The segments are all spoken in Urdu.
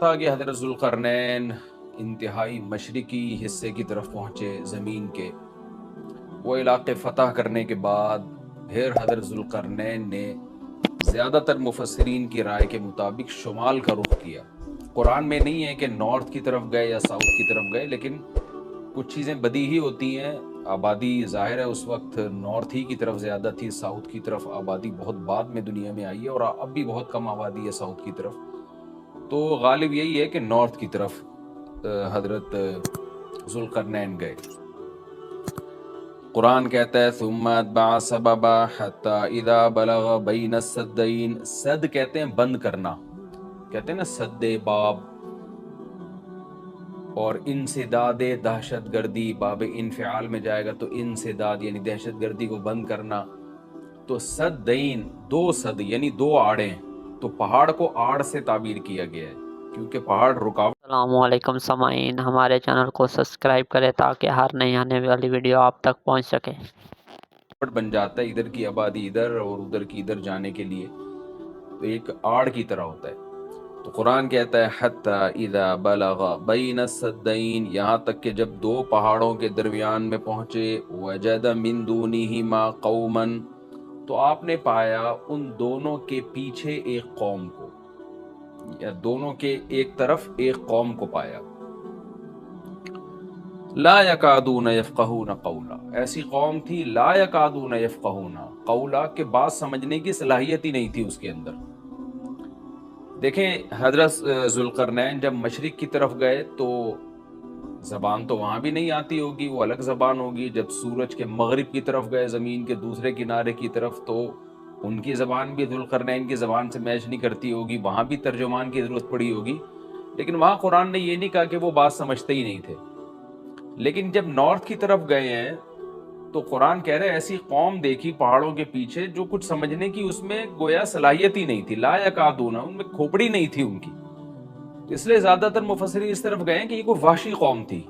تھا کہ حضرت ذوالقرنین انتہائی مشرقی حصے کی طرف پہنچے زمین کے. وہ علاقے فتح کرنے کے بعد پھر حضرت ذوالقرنین نے زیادہ تر مفسرین کی رائے کے مطابق شمال کا رخ کیا. قرآن میں نہیں ہے کہ نارتھ کی طرف گئے یا ساؤتھ کی طرف گئے، لیکن کچھ چیزیں بدیہی ہوتی ہیں. آبادی ظاہر ہے اس وقت نارتھ ہی کی طرف زیادہ تھی، ساؤتھ کی طرف آبادی بہت بعد میں دنیا میں آئی ہے، اور اب بھی بہت کم آبادی ہے ساؤتھ کی طرف. تو غالب یہی ہے کہ نارتھ کی طرف حضرت ذوالقرنین گئے. قرآن کہتا ہے ثم اتبع سببا حتی اذا بلغ بین السدین. سد کہتے ہیں بند کرنا، کہتے ہیں نا سد باب. اور انسداد دہشت گردی باب انفعال میں جائے گا تو انسداد یعنی دہشت گردی کو بند کرنا. تو سدین دو سد یعنی دو آڑیں، تو پہاڑ کو آڑ سے تعبیر کیا گیا ہے کیونکہ پہاڑ رکاوٹ. السلام علیکم سامعین، ہمارے چینل کو سبسکرائب کریں تاکہ ہر نئی آنے والی ویڈیو آپ تک پہنچ سکے. بن جاتا ہے ادھر کی آبادی ادھر اور ادھر کی ادھر جانے کے لیے، تو ایک آڑ کی طرح ہوتا ہے. تو قرآن کہتا ہے حتی اذا بلغ بین السدین، یہاں تک کہ جب دو پہاڑوں کے درمیان میں پہنچے. وجد من دونہما قوما، تو آپ نے پایا ان دونوں کے پیچھے ایک قوم کو، یا دونوں کے ایک طرف ایک قوم کو پایا. لا یکادون یفقہون قولا، ایسی قوم تھی لا یکادون یفقہون قولا، کہ بات سمجھنے کی صلاحیت ہی نہیں تھی اس کے اندر. دیکھیں حضرت ذوالقرنین جب مشرق کی طرف گئے تو زبان تو وہاں بھی نہیں آتی ہوگی، وہ الگ زبان ہوگی. جب سورج کے مغرب کی طرف گئے زمین کے دوسرے کنارے کی طرف، تو ان کی زبان بھی ذوالقرنین کی زبان سے میچ نہیں کرتی ہوگی، وہاں بھی ترجمان کی ضرورت پڑی ہوگی. لیکن وہاں قرآن نے یہ نہیں کہا کہ وہ بات سمجھتے ہی نہیں تھے. لیکن جب نارتھ کی طرف گئے ہیں تو قرآن کہہ رہے ایسی قوم دیکھی پہاڑوں کے پیچھے جو کچھ سمجھنے کی اس میں گویا صلاحیت ہی نہیں تھی. لا یکادون، ان میں کھوپڑی نہیں تھی ان کی. اس لیے زیادہ تر مفسرین اس طرف گئے کہ یہ کوئی وحشی قوم تھی.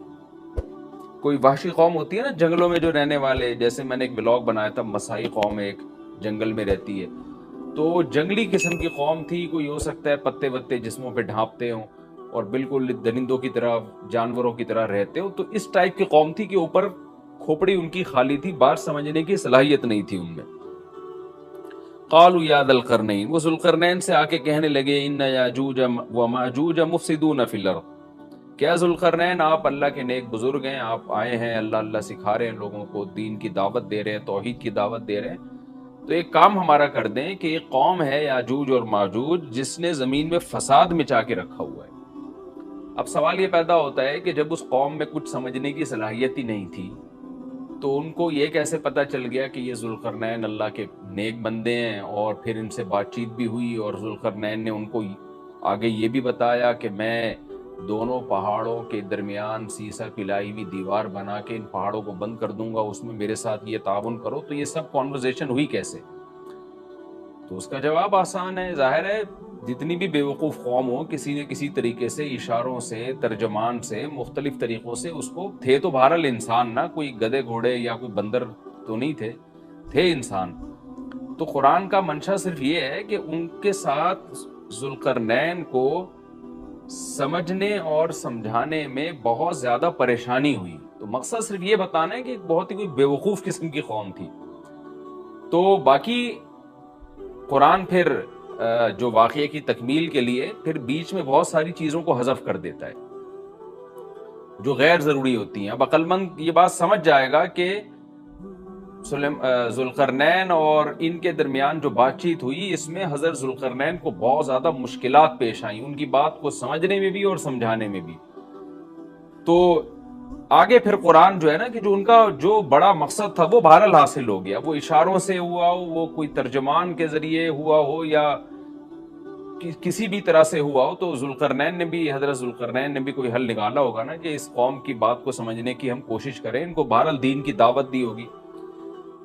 کوئی وحشی قوم ہوتی ہے نا جنگلوں میں جو رہنے والے، جیسے میں نے ایک ولاگ بنایا تھا مسائی قوم ایک جنگل میں رہتی ہے، تو جنگلی قسم کی قوم تھی. کوئی ہو سکتا ہے پتے وتے جسموں پہ ڈھانپتے ہوں اور بالکل درندوں کی طرح جانوروں کی طرح رہتے ہوں. تو اس ٹائپ کی قوم تھی کہ اوپر کھوپڑی ان کی خالی تھی، بات سمجھنے کی صلاحیت نہیں تھی ان میں. قالوا یا ذا القرنین، وہ ذوالقرنین سے آ کے کہنے لگے ان یاجوج و ماجوج مفسدون فی الارض. کیا ذوالقرنین آپ اللہ کے نیک بزرگ ہیں، آپ آئے ہیں اللہ اللہ سکھا رہے ہیں لوگوں کو، دین کی دعوت دے رہے ہیں، توحید کی دعوت دے رہے ہیں. تو ایک کام ہمارا کر دیں کہ ایک قوم ہے یاجوج اور ماجوج جس نے زمین میں فساد مچا کے رکھا ہوا ہے. اب سوال یہ پیدا ہوتا ہے کہ جب اس قوم میں کچھ سمجھنے کی صلاحیت ہی نہیں تھی تو ان کو یہ کیسے پتہ چل گیا کہ یہ ذوالقرنین اللہ کے نیک بندے ہیں، اور پھر ان سے بات چیت بھی ہوئی اور ذوالقرنین نے ان کو آگے یہ بھی بتایا کہ میں دونوں پہاڑوں کے درمیان سیسا پلائی ہوئی دیوار بنا کے ان پہاڑوں کو بند کر دوں گا، اس میں میرے ساتھ یہ تعاون کرو. تو یہ سب کانورزیشن ہوئی کیسے؟ تو اس کا جواب آسان ہے. ظاہر ہے جتنی بھی بیوقوف قوم ہو، کسی نہ کسی طریقے سے اشاروں سے، ترجمان سے، مختلف طریقوں سے اس کو تھے تو بہرحال انسان، نہ کوئی گدھے گھوڑے یا کوئی بندر تو نہیں تھے انسان. تو قرآن کا منشا صرف یہ ہے کہ ان کے ساتھ ذوالقرنین کو سمجھنے اور سمجھانے میں بہت زیادہ پریشانی ہوئی. تو مقصد صرف یہ بتانا ہے کہ بہت ہی کوئی بیوقوف قسم کی قوم تھی. تو باقی قرآن پھر جو واقعے کی تکمیل کے لیے پھر بیچ میں بہت ساری چیزوں کو حذف کر دیتا ہے جو غیر ضروری ہوتی ہیں. اب عقل مند یہ بات سمجھ جائے گا کہ ذوالقرنین اور ان کے درمیان جو بات چیت ہوئی اس میں حضرت ذوالقرنین کو بہت زیادہ مشکلات پیش آئیں ان کی بات کو سمجھنے میں بھی اور سمجھانے میں بھی. تو آگے پھر قرآن جو ہے نا کہ جو ان کا جو بڑا مقصد تھا وہ بہرحال حاصل ہو گیا. وہ اشاروں سے ہوا ہو، وہ کوئی ترجمان کے ذریعے ہوا ہو، یا کسی بھی طرح سے ہوا ہو. تو حضرت ذوالقرنین نے بھی کوئی حل نکالا ہوگا نا کہ اس قوم کی بات کو سمجھنے کی ہم کوشش کریں، ان کو بہرحال دین کی دعوت دی ہوگی.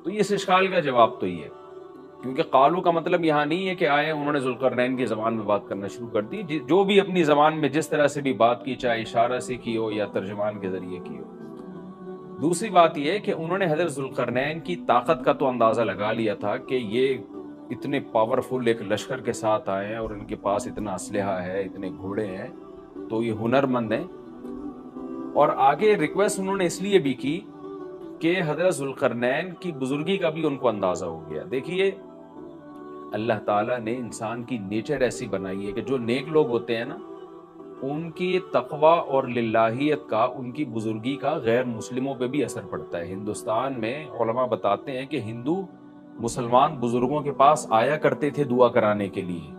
تو اس اشکال کا جواب تو یہ ہے، کیونکہ قالو کا مطلب یہاں نہیں ہے کہ آئے انہوں نے ذوالقرنین کی زبان میں بات کرنا شروع کر دی. جو بھی اپنی زبان میں جس طرح سے بھی بات کی، چاہے اشارہ سے کی ہو یا ترجمان کے ذریعے کی ہو. دوسری بات یہ ہے کہ انہوں نے حضرت ذوالقرنین کی طاقت کا تو اندازہ لگا لیا تھا کہ یہ اتنے پاورفل ایک لشکر کے ساتھ آئے ہیں اور ان کے پاس اتنا اسلحہ ہے، اتنے گھوڑے ہیں، تو یہ ہنرمند ہیں. اور آگے ریکویسٹ انہوں نے اس لیے بھی کی کہ حضرت ذوالقرنین کی بزرگی کا بھی ان کو اندازہ ہو گیا. دیکھیے اللہ تعالیٰ نے انسان کی نیچر ایسی بنائی ہے کہ جو نیک لوگ ہوتے ہیں نا ان کی تقوی اور للہیت کا، ان کی بزرگی کا غیر مسلموں پہ بھی اثر پڑتا ہے. ہندوستان میں علماء بتاتے ہیں کہ ہندو مسلمان بزرگوں کے پاس آیا کرتے تھے دعا کرانے کے لیے،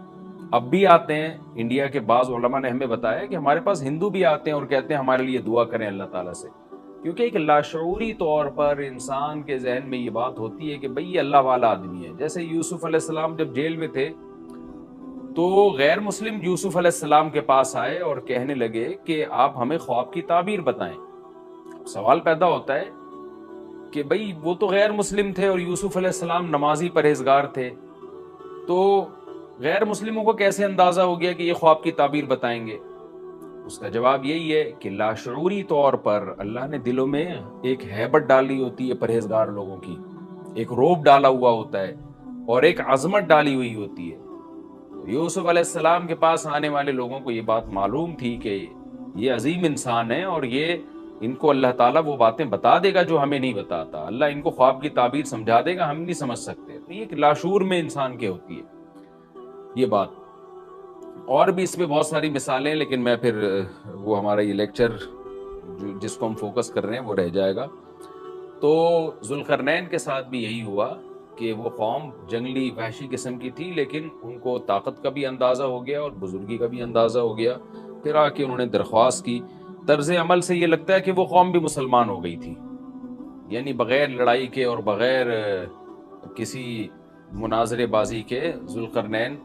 اب بھی آتے ہیں. انڈیا کے بعض علماء نے ہمیں بتایا کہ ہمارے پاس ہندو بھی آتے ہیں اور کہتے ہیں ہمارے لیے دعا کریں اللہ تعالیٰ سے، کیونکہ ایک لاشعوری طور پر انسان کے ذہن میں یہ بات ہوتی ہے کہ بھئی یہ اللہ والا آدمی ہے. جیسے یوسف علیہ السلام جب جیل میں تھے تو غیر مسلم یوسف علیہ السلام کے پاس آئے اور کہنے لگے کہ آپ ہمیں خواب کی تعبیر بتائیں. سوال پیدا ہوتا ہے کہ بھئی وہ تو غیر مسلم تھے اور یوسف علیہ السلام نمازی پرہیزگار تھے، تو غیر مسلموں کو کیسے اندازہ ہو گیا کہ یہ خواب کی تعبیر بتائیں گے؟ اس کا جواب یہی ہے کہ لاشعوری طور پر اللہ نے دلوں میں ایک ہیبت ڈالی ہوتی ہے پرہیزگار لوگوں کی، ایک روب ڈالا ہوا ہوتا ہے اور ایک عظمت ڈالی ہوئی ہوتی ہے. یوسف علیہ السلام کے پاس آنے والے لوگوں کو یہ بات معلوم تھی کہ یہ عظیم انسان ہے اور یہ ان کو اللہ تعالیٰ وہ باتیں بتا دے گا جو ہمیں نہیں بتاتا، اللہ ان کو خواب کی تعبیر سمجھا دے گا، ہم نہیں سمجھ سکتے. تو یہ ایک لاشعور میں انسان کے ہوتی ہے یہ بات. اور بھی اس میں بہت ساری مثالیں، لیکن میں پھر وہ ہمارا یہ لیکچر جس کو ہم فوکس کر رہے ہیں وہ رہ جائے گا. تو ذوالقرنین کے ساتھ بھی یہی ہوا کہ وہ قوم جنگلی وحشی قسم کی تھی، لیکن ان کو طاقت کا بھی اندازہ ہو گیا اور بزرگی کا بھی اندازہ ہو گیا. پھر آ کے انہوں نے درخواست کی. طرز عمل سے یہ لگتا ہے کہ وہ قوم بھی مسلمان ہو گئی تھی، یعنی بغیر لڑائی کے اور بغیر کسی مناظرے بازی کے ذوالقرنین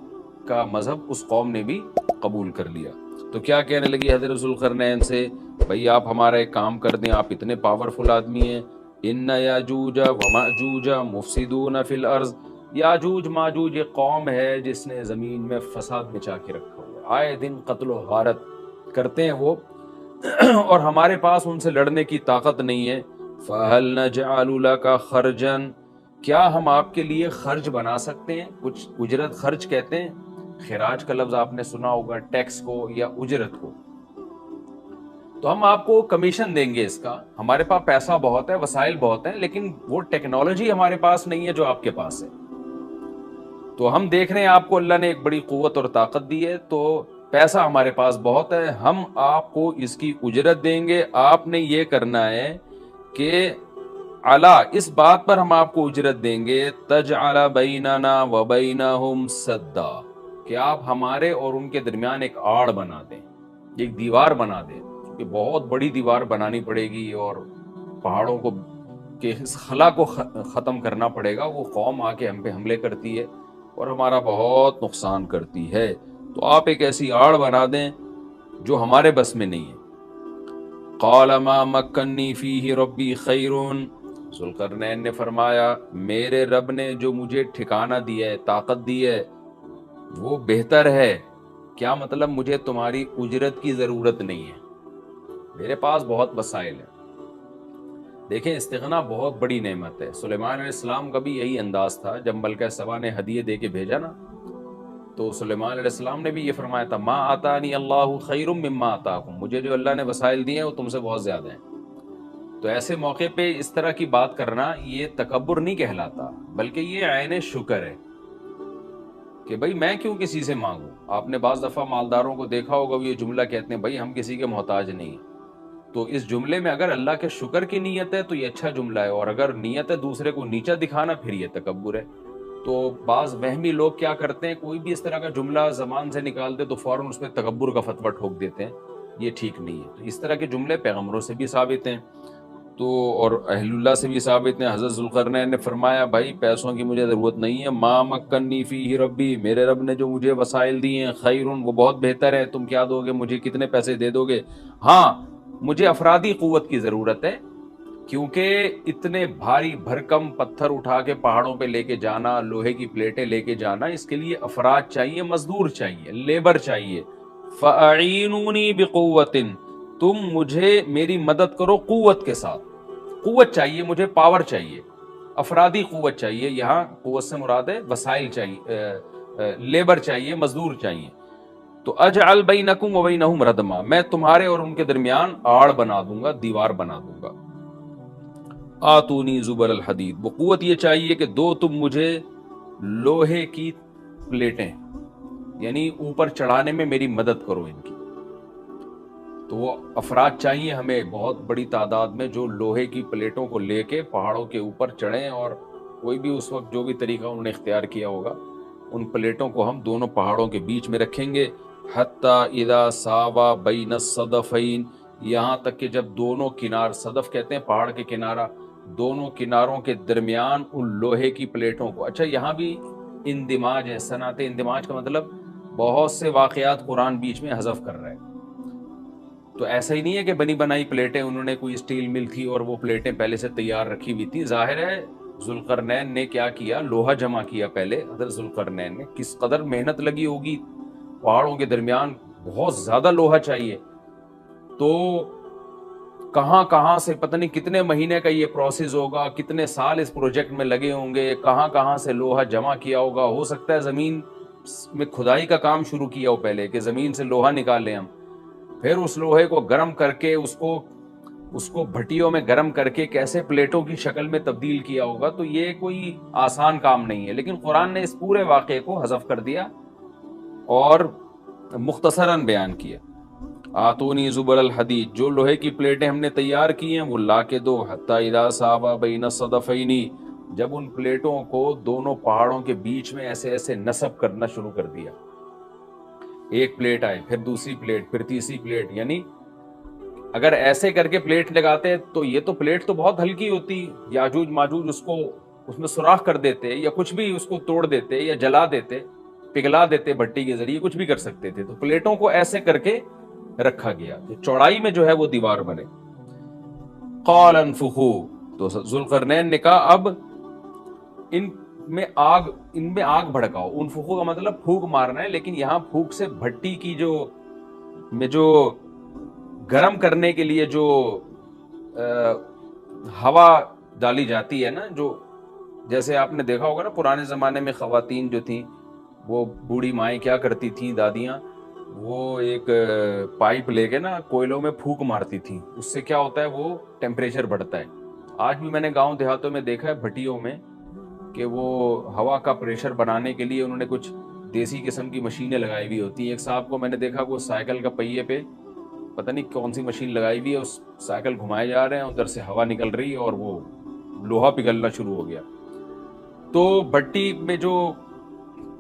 کا مذہب اس قوم نے بھی قبول کر لیا. تو کیا کہنے لگی حضرت ذوالقرنین سے، بھئی آپ ہمارا ایک کام کر دیں، آپ اتنے پاورفل آدمی ہیں، ان یاجوج وماجوج مفسدون فی الارض. یاجوج ماجوج ایک قوم ہے جس نے زمین میں فساد مچا کے رکھا ہوا، آئے دن قتل و غارت کرتے ہیں وہ، اور ہمارے پاس ان سے لڑنے کی طاقت نہیں ہے. فَهَلْ نَجْعَلُ لَكَ خَرْجًا، کیا ہم آپ کے لیے خرچ بنا سکتے ہیں، کچھ اجرت. خرچ کہتے ہیں خراج کا لفظ آپ نے سنا ہوگا، ٹیکس کو یا اجرت کو. تو ہم آپ کو کمیشن دیں گے اس کا، ہمارے پاس پیسہ بہت ہے، وسائل بہت ہیں، لیکن وہ ٹیکنالوجی ہمارے پاس نہیں ہے جو آپ کے پاس ہے. تو ہم دیکھ رہے ہیں آپ کو اللہ نے ایک بڑی قوت اور طاقت دی ہے، تو پیسہ ہمارے پاس بہت ہے، ہم آپ کو اس کی اجرت دیں گے. آپ نے یہ کرنا ہے کہ علا، اس بات پر ہم آپ کو اجرت دیں گے، تجعل بیننا وبینہم سدا، کہ آپ ہمارے اور ان کے درمیان ایک آڑ بنا دیں، ایک دیوار بنا دیں. کہ بہت بڑی دیوار بنانی پڑے گی اور پہاڑوں کو کہ اس خلا کو ختم کرنا پڑے گا. وہ قوم آ کے ہم پہ حملے کرتی ہے اور ہمارا بہت نقصان کرتی ہے، تو آپ ایک ایسی آڑ بنا دیں جو ہمارے بس میں نہیں ہے. قال ما مکنی فیہ ربی خیر، ذوالقرنین نے فرمایا میرے رب نے جو مجھے ٹھکانہ دیا ہے، طاقت دی ہے، وہ بہتر ہے. کیا مطلب؟ مجھے تمہاری اجرت کی ضرورت نہیں ہے، میرے پاس بہت وسائل ہیں. دیکھیں استغنا بہت بڑی نعمت ہے. سلیمان علیہ السلام کا بھی یہی انداز تھا، جب ملکہ سبا نے ہدیے دے کے بھیجا نا، تو سلیمان علیہ السلام نے بھی یہ فرمایا تھا ما آتانی اللہ خیر مما آتاکم، مجھے جو اللہ نے وسائل دیے ہیں وہ تم سے بہت زیادہ ہیں. تو ایسے موقع پہ اس طرح کی بات کرنا یہ تکبر نہیں کہلاتا، بلکہ یہ عین شکر ہے کہ بھئی میں کیوں کسی سے مانگوں. آپ نے بعض دفعہ مالداروں کو دیکھا ہوگا وہ یہ جملہ کہتے ہیں بھئی ہم کسی کے محتاج نہیں. تو اس جملے میں اگر اللہ کے شکر کی نیت ہے تو یہ اچھا جملہ ہے، اور اگر نیت ہے دوسرے کو نیچا دکھانا پھر یہ تکبر ہے. تو بعض وہمی لوگ کیا کرتے ہیں، کوئی بھی اس طرح کا جملہ زبان سے نکالتے تو فوراً اس پہ تکبر کا فتویٰ ٹھوک دیتے ہیں، یہ ٹھیک نہیں ہے. تو اس طرح کے جملے پیغمبروں سے بھی ثابت ہیں تو اور اہل اللہ سے بھی ثابت ہیں. حضرت ذوالقرنین نے فرمایا بھائی پیسوں کی مجھے ضرورت نہیں ہے، ما مکنی فیہ ربی، میرے رب نے جو مجھے وسائل دیے ہیں، خیرون، وہ بہت بہتر ہے. تم کیا دو گے مجھے، کتنے پیسے دے دو گے؟ ہاں مجھے افرادی قوت کی ضرورت ہے، کیونکہ اتنے بھاری بھرکم پتھر اٹھا کے پہاڑوں پہ لے کے جانا، لوہے کی پلیٹیں لے کے جانا، اس کے لیے افراد چاہیے، مزدور چاہیے، لیبر چاہیے. فَأَعِینُونِی بِقُوَّةٍ، تم مجھے میری مدد کرو قوت کے ساتھ. قوت چاہیے مجھے، پاور چاہیے، افرادی قوت چاہیے. یہاں قوت سے مراد ہے وسائل چاہیے، لیبر چاہیے، مزدور چاہیے. تو اجعل بینکم و بینہم ردما، میں تمہارے اور ان کے درمیان آڑ بنا دوں گا، دیوار بنا دوں گا. آتونی زبر الحدید، وہ قوت یہ چاہیے کہ دو تم مجھے لوہے کی پلیٹیں، یعنی اوپر چڑھانے میں میری مدد کرو ان کی. تو وہ افراد چاہیے ہمیں بہت بڑی تعداد میں جو لوہے کی پلیٹوں کو لے کے پہاڑوں کے اوپر چڑھیں، اور کوئی بھی اس وقت جو بھی طریقہ انہوں نے اختیار کیا ہوگا، ان پلیٹوں کو ہم دونوں پہاڑوں کے بیچ میں رکھیں گے. حتی اذا ساوا بین الصدفین، یہاں تک کہ جب دونوں کنار، صدف کہتے ہیں پہاڑ کے کنارہ، دونوں کناروں کے درمیان ان لوہے کی پلیٹوں کو. اچھا یہاں بھی اندماج ہے، صنعت اندماج کا مطلب بہت سے واقعات قرآن بیچ میں حذف کر رہے ہیں. تو ایسا ہی نہیں ہے کہ بنی بنائی پلیٹیں، انہوں نے کوئی اسٹیل مل تھی اور وہ پلیٹیں پہلے سے تیار رکھی ہوئی تھی. ظاہر ہے ذوالقرنین نے کیا کیا، لوہا جمع کیا پہلے. حضرت ذوالقرنین نے کس قدر محنت لگی ہوگی، پہاڑوں کے درمیان بہت زیادہ لوہا چاہیے. تو کہاں کہاں سے پتہ نہیں کتنے مہینے کا یہ پروسیس ہوگا، کتنے سال اس پروجیکٹ میں لگے ہوں گے، کہاں کہاں سے لوہا جمع کیا ہوگا. ہو سکتا ہے زمین میں کھدائی کا کام شروع کیا ہو پہلے، کہ زمین سے لوہا نکالیں ہم، پھر اس لوہے کو گرم کر کے اس کو بھٹیوں میں گرم کر کے کیسے پلیٹوں کی شکل میں تبدیل کیا ہوگا. تو یہ کوئی آسان کام نہیں ہے. لیکن قرآن نے اس پورے واقعے کو حذف کر دیا اور مختصراً بیان کیا. آتونی زبر الحدید، جو لوہے کی پلیٹیں ہم نے تیار کی ہیں وہ لا کے دو. حتی اذا ساوا بین الصدفین، جب ان پلیٹوں کو دونوں پہاڑوں کے بیچ میں ایسے ایسے نصب کرنا شروع کر دیا. ایک پلیٹ آئے، پھر دوسری پلیٹ، پھر تیسری پلیٹ. یعنی اگر ایسے کر کے پلیٹ لگاتے تو یہ تو پلیٹ تو بہت ہلکی ہوتی، یاجوج ماجوج اس میں سوراخ کر دیتے، یا کچھ بھی اس کو توڑ دیتے، یا جلا دیتے، پگھلا دیتے بھٹی کے ذریعے، کچھ بھی کر سکتے تھے. تو پلیٹوں کو ایسے کر کے رکھا گیا کہ چوڑائی میں جو ہے وہ دیوار بنے. قال انفخوا، تو ذوالقرنین نے کہا اب ان میں آگ بھڑکاؤ. انفخوا کا مطلب پھونک مارنا ہے، لیکن یہاں پھونک سے بھٹی کی جو گرم کرنے کے لیے جو ہوا ڈالی جاتی ہے نا، جو جیسے آپ نے دیکھا ہوگا نا پرانے زمانے میں خواتین جو تھیں، وہ بوڑھی مائیں کیا کرتی تھیں، دادیاں، وہ ایک پائپ لے کے نا کوئلوں میں پھونک مارتی تھیں. اس سے کیا ہوتا ہے، وہ ٹیمپریچر بڑھتا ہے. آج بھی میں نے گاؤں دیہاتوں میں دیکھا ہے بھٹیوں میں کہ وہ ہوا کا پریشر بنانے کے لیے انہوں نے کچھ دیسی قسم کی مشینیں لگائی ہوئی ہوتی ہیں. ایک صاحب کو میں نے دیکھا وہ سائیکل کا پہیے پہ پتہ نہیں کون سی مشین لگائی ہوئی ہے، اس سائیکل گھمائے جا رہے ہیں، ادھر سے ہوا نکل رہی ہے اور وہ لوہا پگھلنا شروع ہو گیا. تو بھٹی میں جو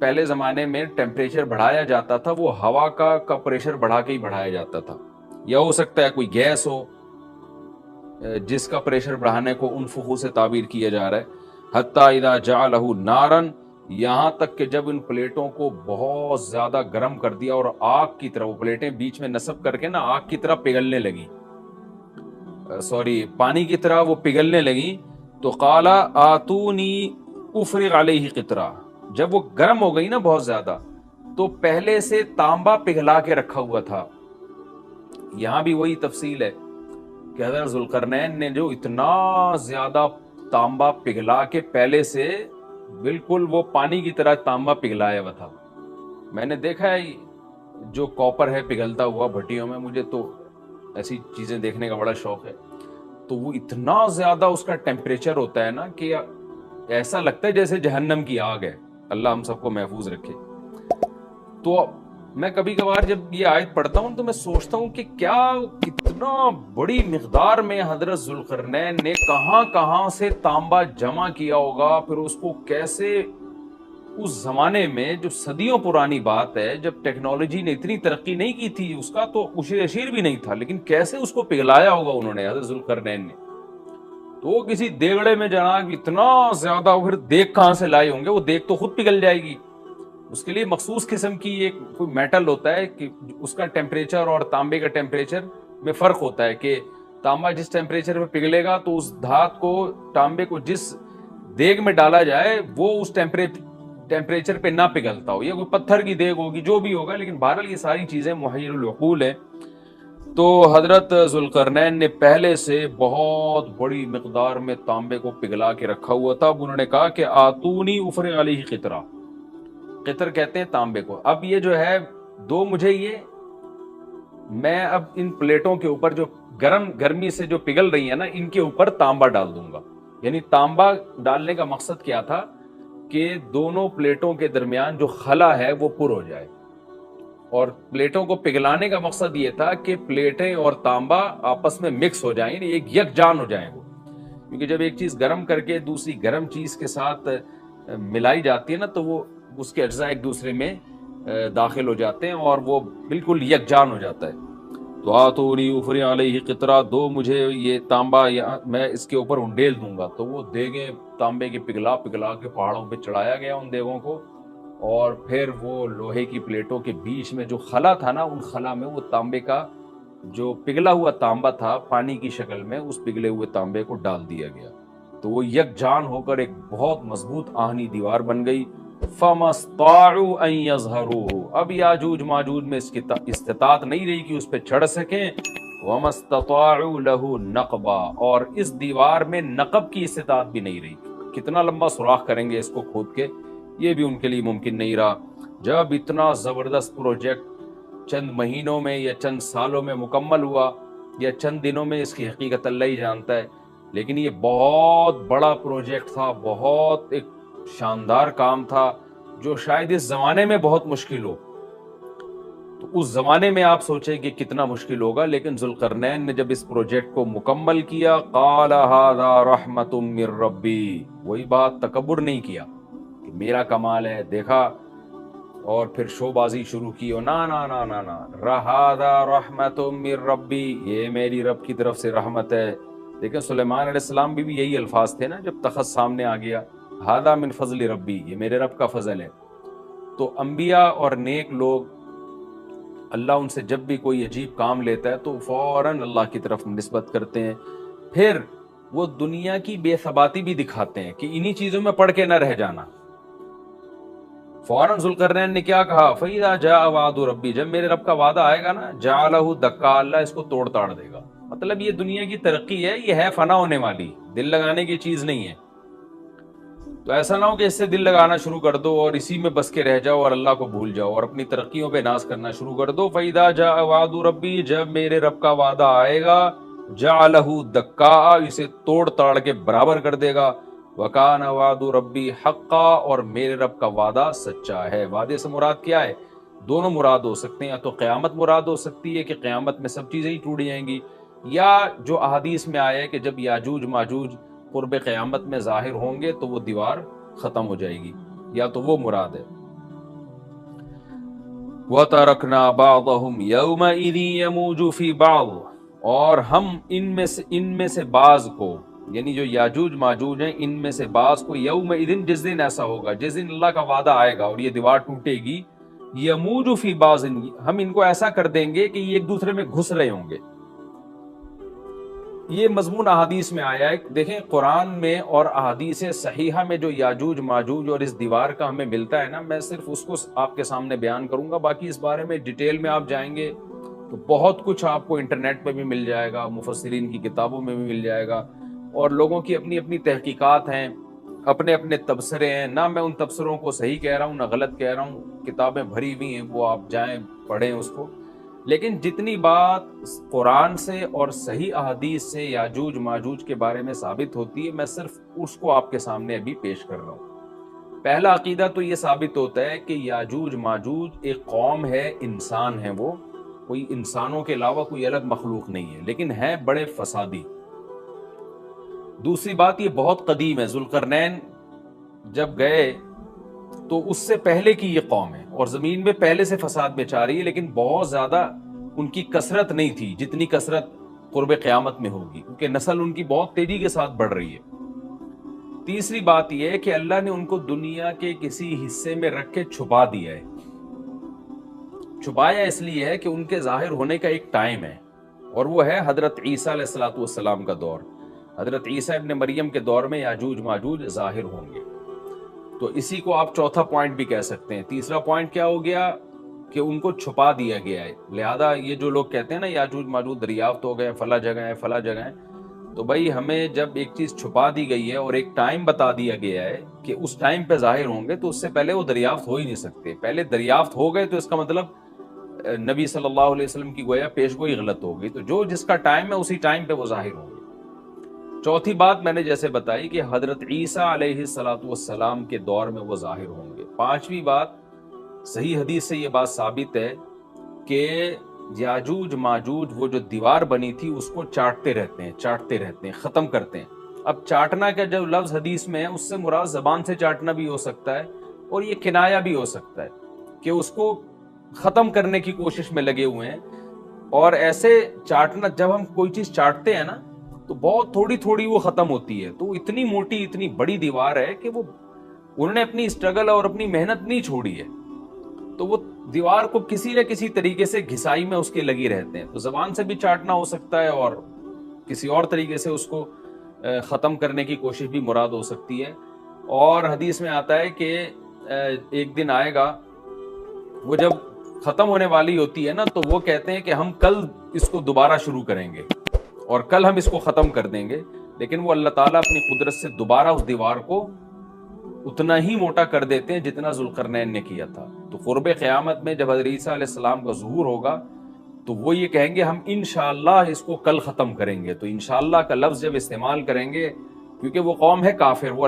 پہلے زمانے میں ٹیمپریچر بڑھایا جاتا تھا، وہ ہوا کا پریشر بڑھا کے ہی بڑھایا جاتا تھا. یا ہو سکتا ہے کوئی گیس ہو جس کا پریشر بڑھانے کو انفخو سے تعبیر کیا جا رہا ہے. حتی اذا جعلہ نارا، یہاں تک کہ جب ان پلیٹوں کو بہت زیادہ گرم کر دیا اور آگ کی طرح، وہ پلیٹیں بیچ میں نصب کر کے نا آگ کی طرح پگھلنے لگی، پانی کی طرح وہ پگھلنے لگی. تو قال آتونی افرغ علیہ قطرہ، جب وہ گرم ہو گئی نا بہت زیادہ، تو پہلے سے تانبا پگھلا کے رکھا ہوا تھا. یہاں بھی وہی تفصیل ہے کہ حضرت ذوالقرنین نے جو اتنا زیادہ تانبا پگھلا کے پہلے سے بالکل وہ پانی کی طرح تانبا پگھلایا ہوا تھا. میں نے دیکھا ہے جو کاپر ہے پگھلتا ہوا بھٹیوں میں، مجھے تو ایسی چیزیں دیکھنے کا بڑا شوق ہے. تو وہ اتنا زیادہ اس کا ٹیمپریچر ہوتا ہے نا کہ ایسا لگتا ہے جیسے جہنم کی آگ ہے. اللہ ہم سب کو محفوظ رکھے. تو میں کبھی کبھار جب یہ آیت پڑھتا ہوں تو میں سوچتا ہوں کہ کیا اتنا بڑی مقدار میں حضرت ذوالقرنین نے کہاں کہاں سے تانبا جمع کیا ہوگا، پھر اس کو کیسے اس زمانے میں، جو صدیوں پرانی بات ہے، جب ٹیکنالوجی نے اتنی ترقی نہیں کی تھی، اس کا تو اشیر بھی نہیں تھا، لیکن کیسے اس کو پگھلایا ہوگا انہوں نے، حضرت ذوالقرنین نے. تو کسی دیگڑے میں جناب اتنا زیادہ، پھر دیگ کہاں سے لائے ہوں گے، وہ دیگ تو خود پگھل جائے گی. اس کے لیے مخصوص قسم کی ایک کوئی میٹل ہوتا ہے کہ اس کا ٹیمپریچر اور تانبے کا ٹیمپریچر میں فرق ہوتا ہے، کہ تانبا جس ٹیمپریچر پہ پگھلے گا تو اس دھات کو، تانبے کو جس دیگ میں ڈالا جائے وہ اس ٹیمپریچر پہ نہ پگھلتا ہو، یا کوئی پتھر کی دیگ ہوگی، جو بھی ہوگا. لیکن بہرحال یہ ساری چیزیں محیر العقول ہیں. تو حضرت ذوالقرنین نے پہلے سے بہت بڑی مقدار میں تانبے کو پگھلا کے رکھا ہوا تھا. اب انہوں نے کہا کہ آتونی افرغ علیہ قطرہ، قطر کہتے ہیں تانبے کو. اب یہ جو ہے دو مجھے یہ، میں اب ان پلیٹوں کے اوپر جو گرمی سے جو پگھل رہی ہیں نا، ان کے اوپر تانبا ڈال دوں گا. یعنی تانبا ڈالنے کا مقصد کیا تھا کہ دونوں پلیٹوں کے درمیان جو خلا ہے وہ پر ہو جائے، اور پلیٹوں کو پگھلانے کا مقصد یہ تھا کہ پلیٹیں اور تانبا آپس میں مکس ہو جائیں، یعنی ایک یکجان ہو جائیں وہ. کیونکہ جب ایک چیز گرم کر کے دوسری گرم چیز کے ساتھ ملائی جاتی ہے نا، تو وہ اس کے اجزاء ایک دوسرے میں داخل ہو جاتے ہیں اور وہ بالکل یکجان ہو جاتا ہے. تو آتونی افری علیہ قطرہ، دو مجھے یہ تانبا، میں اس کے اوپر انڈیل دوں گا. تو وہ دیگیں تانبے کی پگھلا کے پہاڑوں پہ چڑھایا گیا ان دیگوں کو، اور پھر وہ لوہے کی پلیٹوں کے بیچ میں جو خلا تھا نا، ان خلا میں وہ تانبے کا جو پگھلا ہوا تانبا تھا پانی کی شکل میں، اس پگھلے ہوئے تانبے کو ڈال دیا گیا. تو وہ یکجان ہو کر ایک بہت مضبوط آہنی دیوار بن گئی. فَمَسْطَاعُوا أَن يَظْهَرُوهُ، اب یاجوج ماجوج میں اس کی استطاعت نہیں رہی کہ اس پہ چڑھ سکیں. وَمَسْتَطَاعُوا لَهُ نَقْبًا، اور اس دیوار میں نقب کی استطاعت بھی نہیں رہی. کتنا لمبا سوراخ کریں گے اس کو کھود کے، یہ بھی ان کے لیے ممکن نہیں رہا. جب اتنا زبردست پروجیکٹ چند مہینوں میں یا چند سالوں میں مکمل ہوا، یا چند دنوں میں، اس کی حقیقت اللہ ہی جانتا ہے، لیکن یہ بہت بڑا پروجیکٹ تھا، بہت ایک شاندار کام تھا جو شاید اس زمانے میں بہت مشکل ہو. تو اس زمانے میں آپ سوچیں کہ کتنا مشکل ہوگا. لیکن ذوالقرنین نے جب اس پروجیکٹ کو مکمل کیا، قال ھذا رحمت من ربی، وہی بات، تکبر نہیں کیا کہ میرا کمال ہے، دیکھا اور پھر شو بازی شروع کی، نا نا نا نا نا، ھذا رحمت من ربی، یہ میری رب کی طرف سے رحمت ہے. لیکن سلیمان علیہ السلام بھی یہی الفاظ تھے نا جب تخت سامنے آ گیا، ھذا من فضل ربی، یہ میرے رب کا فضل ہے. تو انبیاء اور نیک لوگ، اللہ ان سے جب بھی کوئی عجیب کام لیتا ہے تو فوراً اللہ کی طرف نسبت کرتے ہیں. پھر وہ دنیا کی بے ثباتی بھی دکھاتے ہیں کہ انہی چیزوں میں پڑھ کے نہ رہ جانا. فوراً ذوالقرنین نے کیا کہا، فَإِذَا جَاءَ وَعْدُ رَبِّي، جب میرے رب کا وعدہ آئے گا نا، جَعَلَهُ دَكَّا، اللہ اس کو توڑ تاڑ دے گا. مطلب یہ دنیا کی ترقی ہے، یہ ہے فنا ہونے والی، دل لگانے کی چیز نہیں ہے. تو ایسا نہ ہو کہ اس سے دل لگانا شروع کر دو اور اسی میں بس کے رہ جاؤ اور اللہ کو بھول جاؤ اور اپنی ترقیوں پہ ناز کرنا شروع کر دو. فَإِذَا جَاءَ وَعْدُ رَبِّي، جب میرے رب کا وعدہ آئے گا، جَعَلَهُ دَكَّا، اسے توڑ تاڑ کے برابر کر دے گا. وَكَانَ وَعْدُ رَبِّي حَقًّا، اور میرے رب کا وعدہ سچا ہے. وعدے سے مراد کیا ہے؟ دونوں مراد ہو سکتے ہیں، یا تو قیامت مراد ہو سکتی ہے کہ قیامت میں سب چیزیں ہی ٹوٹ جائیں گی، یا جو احادیث میں آیا ہے کہ جب یاجوج ماجوج قرب قیامت میں ظاہر ہوں گے تو وہ دیوار ختم ہو جائے گی، یا تو وہ مراد ہے. وَتَرَكْنَا بَعْضَهُمْ يَوْمَئِذٍ يَمُوجُ فِي بَعْضٍ، اور ہم ان میں سے بعض کو، یعنی جو یاجوج ماجوج ہیں، ان میں سے بعض کو، یومئذ، جس دن ایسا ہوگا، جس دن اللہ کا وعدہ آئے گا اور یہ دیوار ٹوٹے گی، یموج فی بعض، ہم ان کو ایسا کر دیں گے کہ یہ ایک دوسرے میں گھس رہے ہوں گے. یہ مضمون احادیث میں آیا ہے. دیکھیں قرآن میں اور احادیث صحیحہ میں جو یاجوج ماجوج اور اس دیوار کا ہمیں ملتا ہے نا، میں صرف اس کو آپ کے سامنے بیان کروں گا. باقی اس بارے میں ڈیٹیل میں آپ جائیں گے تو بہت کچھ آپ کو انٹرنیٹ پہ بھی مل جائے گا، مفسرین کی کتابوں میں بھی مل جائے گا، اور لوگوں کی اپنی اپنی تحقیقات ہیں، اپنے اپنے تبصرے ہیں. نہ میں ان تبصروں کو صحیح کہہ رہا ہوں نہ غلط کہہ رہا ہوں، کتابیں بھری ہوئی ہیں، وہ آپ جائیں پڑھیں اس کو. لیکن جتنی بات قرآن سے اور صحیح احادیث سے یاجوج ماجوج کے بارے میں ثابت ہوتی ہے، میں صرف اس کو آپ کے سامنے ابھی پیش کر رہا ہوں. پہلا عقیدہ تو یہ ثابت ہوتا ہے کہ یاجوج ماجوج ایک قوم ہے، انسان ہے، وہ کوئی انسانوں کے علاوہ کوئی الگ مخلوق نہیں ہے، لیکن ہے بڑے فسادی. دوسری بات، یہ بہت قدیم ہے. ذوالقرنین جب گئے تو اس سے پہلے کی یہ قوم ہے، اور زمین میں پہلے سے فساد مچا رہی ہے، لیکن بہت زیادہ ان کی کثرت نہیں تھی جتنی کثرت قرب قیامت میں ہوگی، کیونکہ نسل ان کی بہت تیزی کے ساتھ بڑھ رہی ہے. تیسری بات یہ ہے کہ اللہ نے ان کو دنیا کے کسی حصے میں رکھ کے چھپا دیا ہے. چھپایا اس لیے ہے کہ ان کے ظاہر ہونے کا ایک ٹائم ہے، اور وہ ہے حضرت عیسیٰ علیہ السلام کا دور. حضرت عیسیٰ ابن مریم کے دور میں یاجوج ماجوج ظاہر ہوں گے. تو اسی کو آپ چوتھا پوائنٹ بھی کہہ سکتے ہیں. تیسرا پوائنٹ کیا ہو گیا کہ ان کو چھپا دیا گیا ہے. لہذا یہ جو لوگ کہتے ہیں نا یاجوج ماجوج دریافت ہو گئے فلاں جگہ ہے فلاں جگہ ہے، تو بھائی ہمیں جب ایک چیز چھپا دی گئی ہے اور ایک ٹائم بتا دیا گیا ہے کہ اس ٹائم پہ ظاہر ہوں گے، تو اس سے پہلے وہ دریافت ہو ہی نہیں سکتے. پہلے دریافت ہو گئے تو اس کا مطلب نبی صلی اللہ علیہ وسلم کی گویا پیش گوئی غلط ہو گئی. تو جو جس کا ٹائم ہے اسی ٹائم پہ وہ ظاہر ہوں گے. چوتھی بات میں نے جیسے بتائی کہ حضرت عیسیٰ علیہ السلام کے دور میں وہ ظاہر ہوں گے. پانچویں بات، صحیح حدیث سے یہ بات ثابت ہے کہ یاجوج ماجوج وہ جو دیوار بنی تھی اس کو چاٹتے رہتے ہیں، ختم کرتے ہیں. اب چاٹنا کا جو لفظ حدیث میں ہے اس سے مراد زبان سے چاٹنا بھی ہو سکتا ہے اور یہ کنایا بھی ہو سکتا ہے کہ اس کو ختم کرنے کی کوشش میں لگے ہوئے ہیں. اور ایسے چاٹنا، جب ہم کوئی چیز چاٹتے ہیں نا تو بہت تھوڑی تھوڑی وہ ختم ہوتی ہے. تو اتنی موٹی اتنی بڑی دیوار ہے کہ وہ انہوں نے اپنی اسٹرگل اور اپنی محنت نہیں چھوڑی ہے، تو وہ دیوار کو کسی نہ کسی طریقے سے گھسائی میں اس کے لگی رہتے ہیں. تو زبان سے بھی چاٹنا ہو سکتا ہے اور کسی اور طریقے سے اس کو ختم کرنے کی کوشش بھی مراد ہو سکتی ہے. اور حدیث میں آتا ہے کہ ایک دن آئے گا وہ جب ختم ہونے والی ہوتی ہے نا تو وہ کہتے ہیں کہ ہم کل اس کو دوبارہ شروع کریں گے اور کل ہم اس کو ختم کر دیں گے. لیکن وہ اللہ تعالیٰ اپنی قدرت سے دوبارہ اس دیوار کو اتنا ہی موٹا کر دیتے ہیں جتنا ذوالقرنین نے کیا تھا. تو قرب قیامت میں جب حضرت عیسیٰ علیہ السلام کا ظہور ہوگا تو وہ یہ کہیں گے ہم انشاءاللہ اس کو کل ختم کریں گے. تو انشاءاللہ کا لفظ جب استعمال کریں گے، کیونکہ وہ قوم ہے کافر، وہ